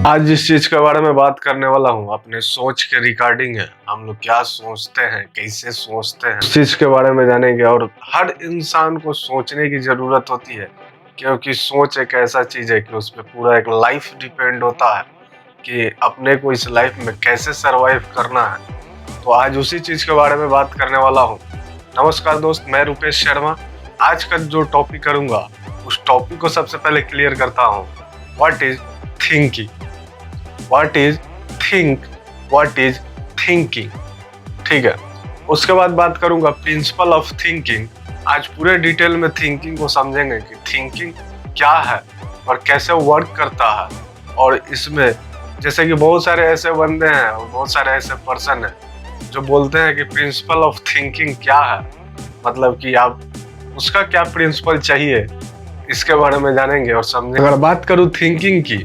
आज जिस चीज के बारे में बात करने वाला हूँ अपने सोच के रिगार्डिंग है। हम लोग क्या सोचते हैं, कैसे सोचते हैं, उस चीज के बारे में जानेंगे। और हर इंसान को सोचने की जरूरत होती है, क्योंकि सोच एक ऐसा चीज है कि उस पर पूरा एक लाइफ डिपेंड होता है कि अपने को इस लाइफ में कैसे सरवाइव करना है। तो आज उसी चीज के बारे में बात करने वाला हूँ। नमस्कार दोस्त, मैं रुपेश शर्मा। आज का जो टॉपिक करूंगा उस टॉपिक को सबसे पहले क्लियर करता हूँ। What is thinking, what is think, what is thinking. ठीक है, उसके बाद बात करूंगा प्रिंसिपल ऑफ थिंकिंग। आज पूरे डिटेल में थिंकिंग को समझेंगे कि थिंकिंग क्या है और कैसे वर्क करता है। और इसमें जैसे कि बहुत सारे ऐसे बंदे हैं और बहुत सारे ऐसे पर्सन हैं जो बोलते हैं कि प्रिंसिपल ऑफ थिंकिंग क्या है, मतलब कि आप उसका क्या प्रिंसिपल चाहिए, इसके बारे में जानेंगे और समझेंगे। अगर बात करूँ थिंकिंग की,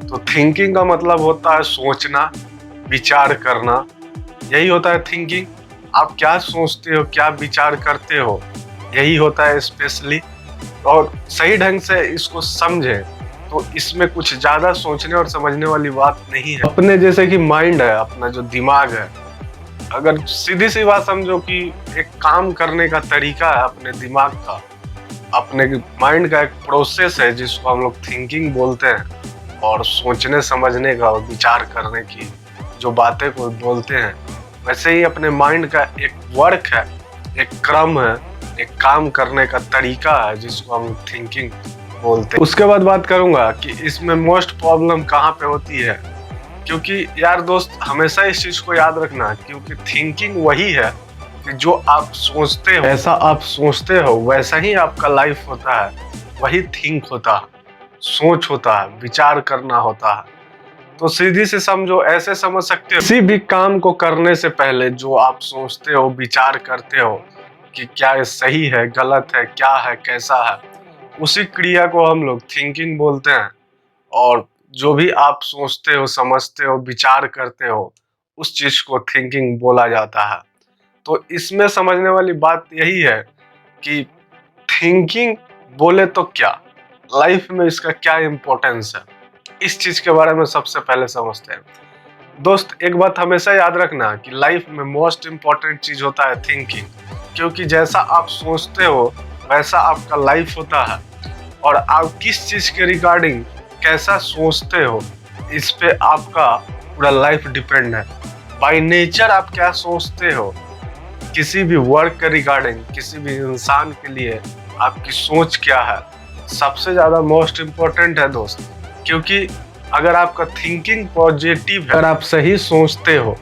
तो थिंकिंग का मतलब होता है सोचना, विचार करना। यही होता है थिंकिंग। आप क्या सोचते हो, क्या विचार करते हो, यही होता है स्पेशली। और सही ढंग से इसको समझे तो इसमें कुछ ज्यादा सोचने और समझने वाली बात नहीं है। अपने जैसे कि माइंड है, अपना जो दिमाग है, अगर सीधी सी बात समझो कि एक काम करने का तरीका है अपने दिमाग का, अपने माइंड का एक प्रोसेस है जिसको हम लोग थिंकिंग बोलते हैं। और सोचने समझने का और विचार करने की जो बातें को बोलते हैं, वैसे ही अपने माइंड का एक वर्क है, एक क्रम है, एक काम करने का तरीका है जिसको हम थिंकिंग बोलते हैं। उसके बाद बात करूंगा कि इसमें मोस्ट प्रॉब्लम कहाँ पे होती है। क्योंकि यार दोस्त, हमेशा इस चीज को याद रखना, क्योंकि थिंकिंग वही है कि जो आप सोचते हो, ऐसा आप सोचते हो वैसा ही आपका लाइफ होता है। वही थिंक होता है, सोच होता है, विचार करना होता है। तो सीधी से समझो, ऐसे समझ सकते हो, किसी भी काम को करने से पहले जो आप सोचते हो, विचार करते हो कि क्या ये सही है, गलत है, क्या है, कैसा है, उसी क्रिया को हम लोग थिंकिंग बोलते हैं। और जो भी आप सोचते हो, समझते हो, विचार करते हो, उस चीज को थिंकिंग बोला जाता है। तो इसमें समझने वाली बात यही है कि थिंकिंग बोले तो क्या, लाइफ में इसका क्या इम्पोर्टेंस है, इस चीज के बारे में सबसे पहले समझते हैं। दोस्त, एक बात हमेशा याद रखना कि लाइफ में मोस्ट इम्पोर्टेंट चीज होता है थिंकिंग। क्योंकि जैसा आप सोचते हो वैसा आपका लाइफ होता है। और आप किस चीज के रिगार्डिंग कैसा सोचते हो, इस पे आपका पूरा लाइफ डिपेंड है। बाय नेचर आप क्या सोचते हो, किसी भी वर्क के रिगार्डिंग, किसी भी इंसान के लिए आपकी सोच क्या है, सबसे ज्यादा मोस्ट इम्पोर्टेंट है दोस्त। क्योंकि अगर आपका थिंकिंग पॉजिटिव है, अगर आप सही सोचते हो,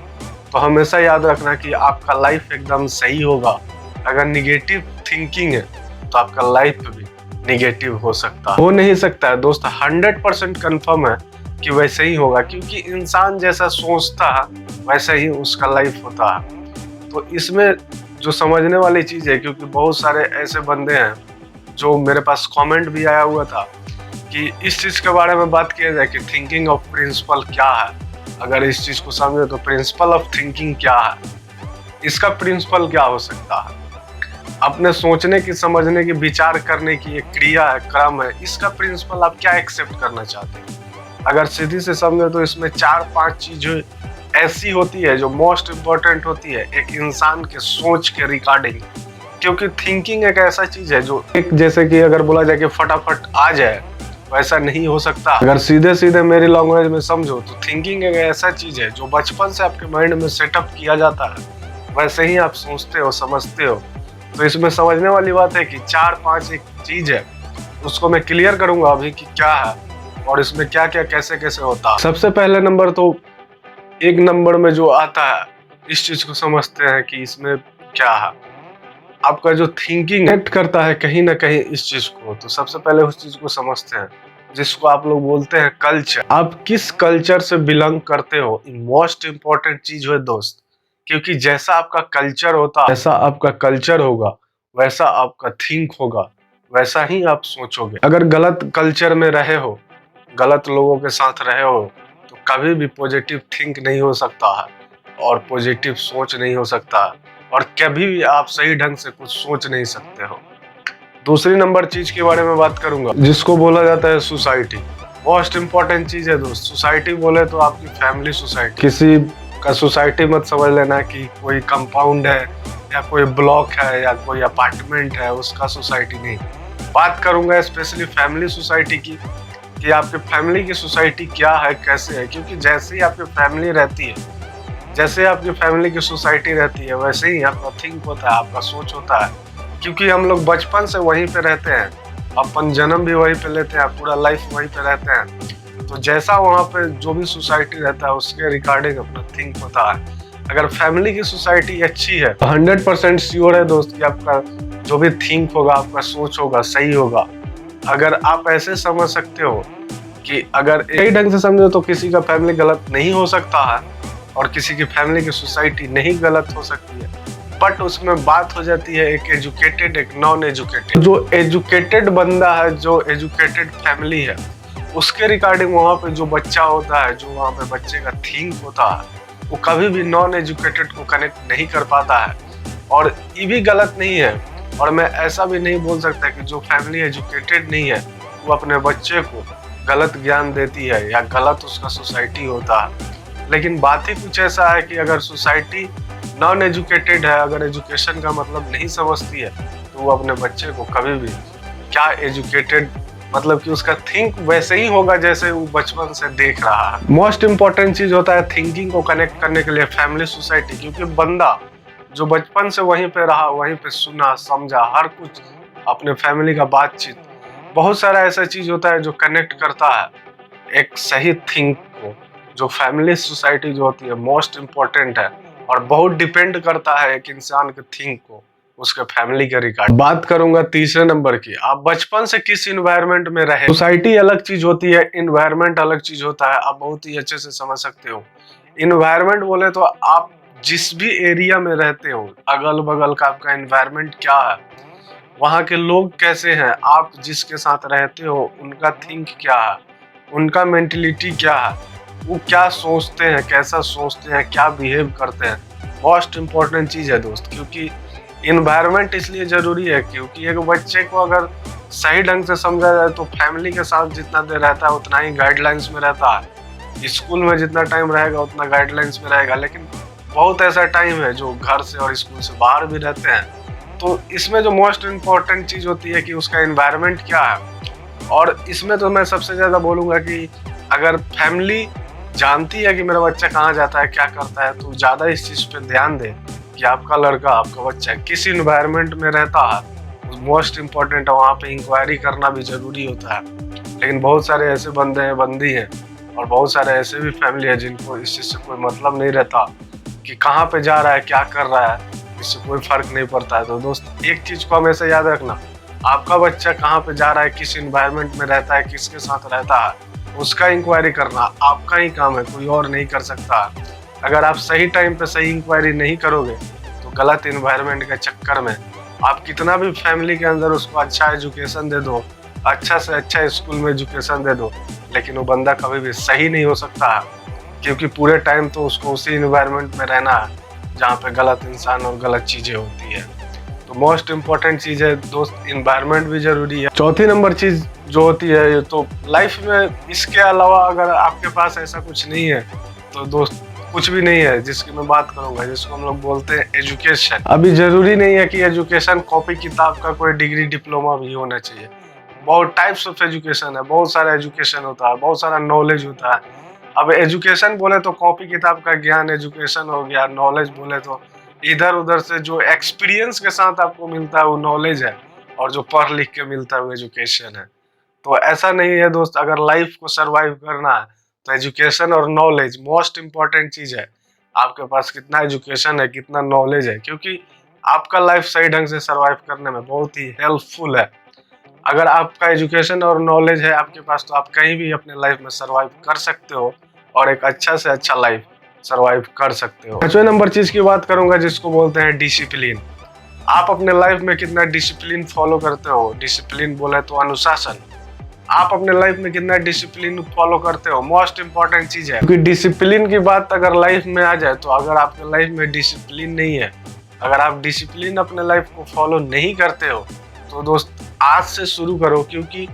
तो हमेशा याद रखना कि आपका लाइफ एकदम सही होगा। अगर निगेटिव थिंकिंग है तो आपका लाइफ भी निगेटिव हो सकता है, हो नहीं सकता है दोस्त। 100% कन्फर्म है कि वैसे ही होगा, क्योंकि इंसान जैसा सोचता है वैसा ही उसका लाइफ होता है। तो इसमें जो समझने वाली चीज है, क्योंकि बहुत सारे ऐसे बंदे हैं जो मेरे पास कमेंट भी आया हुआ था कि इस चीज के बारे में बात किया जाए कि थिंकिंग ऑफ प्रिंसिपल क्या है। अगर इस चीज को समझे तो प्रिंसिपल ऑफ थिंकिंग क्या है, इसका प्रिंसिपल क्या हो सकता है। अपने सोचने की, समझने की, विचार करने की एक क्रिया है, क्रम है, इसका प्रिंसिपल आप क्या एक्सेप्ट करना चाहते हैं। अगर सीधी से समझे तो इसमें 4-5 चीजें ऐसी होती है जो मोस्ट इम्पोर्टेंट होती है एक इंसान के सोच के रिगार्डिंग। क्योंकि थिंकिंग एक ऐसा चीज है जो एक, जैसे कि अगर बोला जाए कि फटाफट आ जाए, वैसा नहीं हो सकता। अगर सीधे सीधे मेरी लैंग्वेज में समझो तो थिंकिंग एक ऐसा चीज है जो बचपन से आपके माइंड में सेटअप किया जाता है, वैसे ही आप सोचते हो, समझते हो। तो इसमें समझने वाली बात है कि 4-5 एक चीज है, उसको मैं क्लियर करूंगा अभी कि क्या है और इसमें क्या क्या कैसे कैसे होता है। सबसे पहले नंबर तो, एक नंबर में जो आता है, इस चीज को समझते हैं कि इसमें क्या है। आपका जो थिंकिंग एक्ट करता है कहीं ना कहीं इस चीज को, तो सबसे पहले उस चीज को समझते हैं जिसको आप लोग बोलते हैं कल्चर। आप किस कल्चर से बिलोंग करते हो, मोस्ट इम्पोर्टेंट चीज है दोस्त। क्योंकि जैसा आपका कल्चर होता है, वैसा आपका कल्चर होगा, वैसा आपका थिंक होगा, वैसा ही आप सोचोगे। अगर गलत कल्चर में रहे हो, गलत लोगों के साथ रहे हो, तो कभी भी पॉजिटिव थिंक नहीं हो सकता है और पॉजिटिव सोच नहीं हो सकता है, और कभी भी आप सही ढंग से कुछ सोच नहीं सकते हो। दूसरी नंबर चीज के बारे में बात करूंगा जिसको बोला जाता है सोसाइटी। मोस्ट इम्पोर्टेंट चीज है दोस्त। सोसाइटी बोले तो आपकी फैमिली सोसाइटी, किसी का सोसाइटी मत समझ लेना कि कोई कंपाउंड है या कोई ब्लॉक है या कोई अपार्टमेंट है उसका सोसाइटी नहीं। बात करूंगा स्पेशली फैमिली सोसाइटी की, कि आपके फैमिली की सोसाइटी क्या है, कैसे है। क्योंकि जैसे ही आपकी फैमिली रहती है, जैसे आपकी फैमिली की सोसाइटी रहती है, वैसे ही आपका थिंक होता है, आपका सोच होता है। क्योंकि हम लोग बचपन से वहीं पे रहते हैं, अपन जन्म भी वहीं पे लेते हैं, पूरा लाइफ वहीं पे रहते हैं। तो जैसा वहाँ पे जो भी सोसाइटी रहता है उसके रिगार्डिंग अपना थिंक होता है। अगर फैमिली की सोसाइटी अच्छी है तो 100% श्योर है दोस्त कि आपका जो भी थिंक होगा, आपका सोच होगा, सही होगा। अगर आप ऐसे समझ सकते हो कि अगर सही ढंग से समझो तो किसी का फैमिली गलत नहीं हो सकता है और किसी की फैमिली की सोसाइटी नहीं गलत हो सकती है। बट उसमें बात हो जाती है एक एजुकेटेड, एक नॉन एजुकेटेड। जो एजुकेटेड बंदा है, जो एजुकेटेड फैमिली है, उसके रिगार्डिंग वहाँ पे जो बच्चा होता है, जो वहाँ पे बच्चे का थिंक होता है, वो कभी भी नॉन एजुकेटेड को कनेक्ट नहीं कर पाता है। और ये भी गलत नहीं है, और मैं ऐसा भी नहीं बोल सकता कि जो फैमिली एजुकेटेड नहीं है वो अपने बच्चे को गलत ज्ञान देती है या गलत उसका सोसाइटी होता है। लेकिन बात ही कुछ ऐसा है कि अगर सोसाइटी नॉन एजुकेटेड है, अगर एजुकेशन का मतलब नहीं समझती है, तो वो अपने बच्चे को कभी भी क्या एजुकेटेड, मतलब कि उसका थिंक वैसे ही होगा जैसे वो बचपन से देख रहा है। मोस्ट इम्पोर्टेंट चीज होता है थिंकिंग को कनेक्ट करने के लिए फैमिली सोसाइटी। क्योंकि बंदा जो बचपन से वहीं पे रहा, वहीं पे सुना समझा हर कुछ, अपने फैमिली का बातचीत, बहुत सारा ऐसा चीज होता है जो कनेक्ट करता है एक सही थिंक को। जो फैमिली सोसाइटी जो होती है मोस्ट इम्पोर्टेंट है और बहुत डिपेंड करता है एक इंसान के थिंक को उसके फैमिली के रिगार्ड। बात करूंगा तीसरे नंबर की, आप बचपन से किस इन्वायरमेंट में रहे। सोसाइटी अलग चीज होती है, इन्वायरमेंट अलग चीज होता है। आप बहुत ही अच्छे से समझ सकते हो। इन्वायरमेंट बोले तो आप जिस भी एरिया में रहते हो, अगल बगल का आपका इन्वायरमेंट क्या है, वहाँ के लोग कैसे हैं, आप जिसके साथ रहते हो उनका थिंक क्या है, उनका मेंटलिटी क्या है, वो क्या सोचते हैं, कैसा सोचते हैं, क्या बिहेव करते हैं। मोस्ट इम्पोर्टेंट चीज़ है दोस्त। क्योंकि इन्वायरमेंट इसलिए ज़रूरी है क्योंकि एक बच्चे को अगर सही ढंग से समझा जाए तो फैमिली के साथ जितना देर रहता है उतना ही गाइडलाइंस में रहता है। स्कूल में जितना टाइम रहेगा उतना गाइडलाइंस में रहेगा। लेकिन बहुत ऐसा टाइम है जो घर से और स्कूल से बाहर भी रहते हैं। तो इसमें जो मोस्ट इम्पोर्टेंट चीज़ होती है कि उसका इन्वायरमेंट क्या है। और इसमें तो मैं सबसे ज़्यादा बोलूँगा कि अगर फैमिली जानती है कि मेरा बच्चा कहाँ जाता है, क्या करता है, तो ज़्यादा इस चीज़ पे ध्यान दे कि आपका लड़का, आपका बच्चा किस इन्वायरमेंट में रहता है। मोस्ट इम्पोर्टेंट है, वहाँ पे इंक्वायरी करना भी ज़रूरी होता है। लेकिन बहुत सारे ऐसे बंदे हैं, बंदी हैं, और बहुत सारे ऐसे भी फैमिली है जिनको इस चीज़ से कोई मतलब नहीं रहता कि कहाँ पे जा रहा है, क्या कर रहा है, इससे कोई फर्क नहीं पड़ता है। तो दोस्त एक चीज़ को हमेशा याद रखना, आपका बच्चा कहाँ पे जा रहा है, किस इन्वायरमेंट में रहता है, किसके साथ रहता है, उसका इंक्वायरी करना आपका ही काम है, कोई और नहीं कर सकता। अगर आप सही टाइम पे सही इंक्वायरी नहीं करोगे तो गलत इन्वायरमेंट के चक्कर में आप कितना भी फैमिली के अंदर उसको अच्छा एजुकेशन दे दो, अच्छा से अच्छा स्कूल में एजुकेशन दे दो, लेकिन वो बंदा कभी भी सही नहीं हो सकता है। क्योंकि पूरे टाइम तो उसको उसी इन्वायरमेंट में रहना है जहाँ पे गलत इंसान और गलत चीज़ें होती है। तो मोस्ट इम्पोर्टेंट चीज़ है दोस्त, इन्वायरमेंट भी ज़रूरी है। चौथी नंबर चीज़ जो होती है, तो लाइफ में इसके अलावा अगर आपके पास ऐसा कुछ नहीं है तो दोस्त कुछ भी नहीं है जिसकी मैं बात करूंगा, जिसको हम लोग बोलते हैं एजुकेशन। अभी ज़रूरी नहीं है कि एजुकेशन कॉपी किताब का कोई डिग्री डिप्लोमा भी होना चाहिए। बहुत टाइप्स ऑफ एजुकेशन है, बहुत सारा एजुकेशन होता है, बहुत सारा नॉलेज होता है। अब एजुकेशन बोले तो कॉपी किताब का ज्ञान एजुकेशन हो गया, नॉलेज बोले तो इधर उधर से जो एक्सपीरियंस के साथ आपको मिलता है वो नॉलेज है, और जो पढ़ लिख के मिलता है वो एजुकेशन है। तो ऐसा नहीं है दोस्त, अगर लाइफ को सरवाइव करना है तो एजुकेशन और नॉलेज मोस्ट इम्पॉर्टेंट चीज़ है। आपके पास कितना एजुकेशन है, कितना नॉलेज है, क्योंकि आपका लाइफ सही ढंग से सरवाइव करने में बहुत ही हेल्पफुल है। अगर आपका एजुकेशन और नॉलेज है आपके पास तो आप कहीं भी अपने लाइफ में सरवाइव कर सकते हो और एक अच्छा से अच्छा लाइफ सरवाइव कर सकते हो। 5वें नंबर चीज़ की बात करूंगा जिसको बोलते हैं डिसिप्लिन। आप अपने लाइफ में कितना डिसिप्लिन फॉलो करते हो। डिसिप्लिन बोले तो अनुशासन। आप अपने लाइफ में कितना डिसिप्लिन फॉलो करते हो, मोस्ट इम्पॉर्टेंट चीज़ है। क्योंकि डिसिप्लिन की बात अगर लाइफ में आ जाए तो अगर आपके लाइफ में डिसिप्लिन नहीं है, अगर आप डिसिप्लिन अपने लाइफ को फॉलो नहीं करते हो तो दोस्त आज से शुरू करो। क्योंकि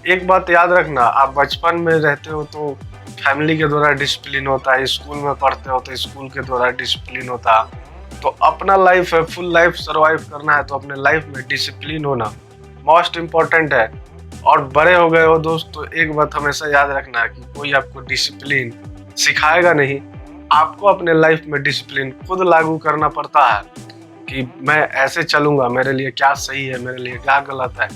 एक बात याद रखना, आप बचपन में रहते हो तो फैमिली के द्वारा डिसिप्लिन होता है, स्कूल में पढ़ते हो तो स्कूल के द्वारा डिसिप्लिन होता है। तो अपना लाइफ है, फुल लाइफ सर्वाइव करना है तो अपने लाइफ में डिसिप्लिन होना मोस्ट इम्पॉर्टेंट है। और बड़े हो गए हो दोस्त तो एक बात हमेशा याद रखना कि कोई आपको डिसिप्लिन सिखाएगा नहीं, आपको अपने लाइफ में डिसिप्लिन खुद लागू करना पड़ता है कि मैं ऐसे चलूंगा, मेरे लिए क्या सही है, मेरे लिए क्या गलत है।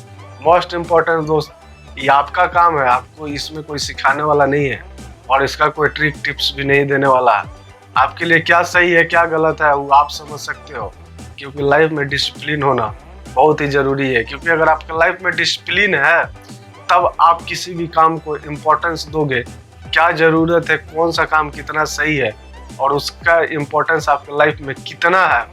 मोस्ट इम्पॉर्टेंट दोस्त, ये आपका काम है, आपको इसमें कोई सिखाने वाला नहीं है और इसका कोई ट्रिक टिप्स भी नहीं देने वाला है। आपके लिए क्या सही है क्या गलत है वो आप समझ सकते हो, क्योंकि लाइफ में डिसिप्लिन होना बहुत ही ज़रूरी है। क्योंकि अगर आपके लाइफ में डिसिप्लिन है तब आप किसी भी काम को इम्पोर्टेंस दोगे, क्या ज़रूरत है, कौन सा काम कितना सही है और उसका इम्पोर्टेंस आपके लाइफ में कितना है,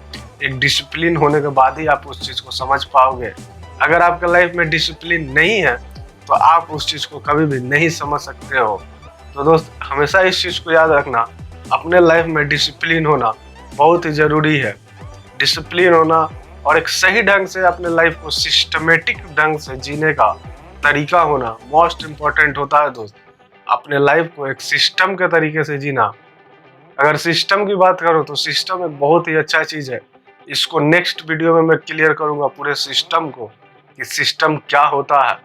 एक डिसिप्लिन होने के बाद ही आप उस चीज़ को समझ पाओगे। अगर आपके लाइफ में डिसिप्लिन नहीं है तो आप उस चीज़ को कभी भी नहीं समझ सकते हो। तो दोस्त हमेशा इस चीज़ को याद रखना, अपने लाइफ में डिसिप्लिन होना बहुत ही ज़रूरी है। डिसिप्लिन होना और एक सही ढंग से अपने लाइफ को सिस्टमेटिक ढंग से जीने का तरीका होना मोस्ट इम्पॉर्टेंट होता है दोस्त। अपने लाइफ को एक सिस्टम के तरीके से जीना। अगर सिस्टम की बात करो तो सिस्टम एक बहुत ही अच्छा चीज़ है। इसको नेक्स्ट वीडियो में मैं क्लियर करूँगा पूरे सिस्टम को कि सिस्टम क्या होता है।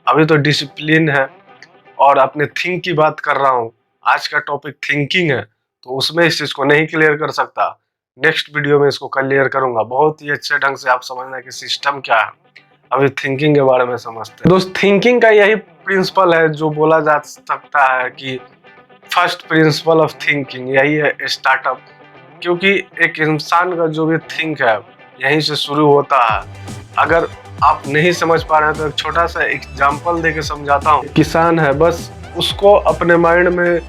अभी तो डिसिप्लिन है और अपने थिंक की बात कर रहा हूँ। आज का टॉपिक थिंकिंग है तो उसमें इस चीज़ को नहीं क्लियर कर सकता। नेक्स्ट वीडियो में इसको क्लियर करूँगा, बहुत ही अच्छे ढंग से आप समझना कि सिस्टम क्या है। अभी थिंकिंग के बारे में समझते हैं दोस्त। थिंकिंग का यही प्रिंसिपल है जो बोला जा सकता है कि फर्स्ट प्रिंसिपल ऑफ थिंकिंग यही है, स्टार्टअप। क्योंकि एक इंसान का जो भी थिंक है यहीं से शुरू होता है। अगर आप नहीं समझ पा रहे हैं तो एक छोटा सा एग्जांपल देके समझाता हूँ। किसान है, बस उसको अपने माइंड में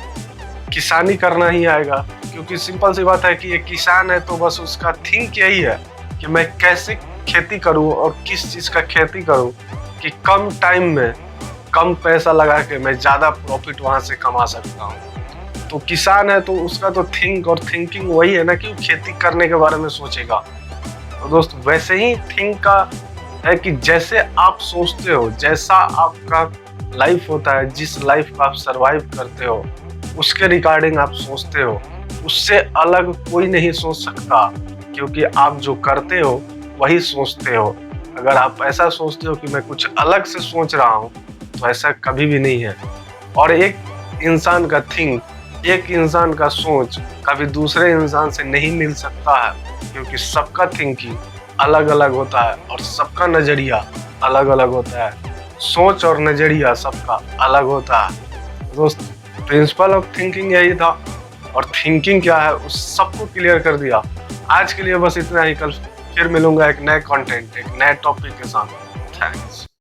किसानी करना ही आएगा, क्योंकि सिंपल सी बात है कि ये किसान है तो बस उसका थिंक यही है कि मैं कैसे खेती करूं और किस चीज़ का खेती करूं कि कम टाइम में कम पैसा लगा के मैं ज़्यादा प्रॉफिट वहां से कमा सकता हूं। तो किसान है तो उसका तो थिंक और थिंकिंग वही है ना कि खेती करने के बारे में सोचेगा। तो दोस्त वैसे ही थिंक का है कि जैसे आप सोचते हो, जैसा आपका लाइफ होता है, जिस लाइफ को आप सरवाइव करते हो उसके रिगार्डिंग आप सोचते हो, उससे अलग कोई नहीं सोच सकता। क्योंकि आप जो करते हो वही सोचते हो। अगर आप ऐसा सोचते हो कि मैं कुछ अलग से सोच रहा हूँ तो ऐसा कभी भी नहीं है। और एक इंसान का थिंक, एक इंसान का सोच कभी दूसरे इंसान से नहीं मिल सकता है, क्योंकि सबका थिंकिंग अलग अलग होता है और सबका नज़रिया अलग अलग होता है। सोच और नज़रिया सबका अलग होता है दोस्त। प्रिंसिपल ऑफ थिंकिंग यही था और थिंकिंग क्या है उस सबको क्लियर कर दिया। आज के लिए बस इतना ही, कल फिर मिलूंगा एक नए कंटेंट, एक नए टॉपिक के साथ। थैंक्स।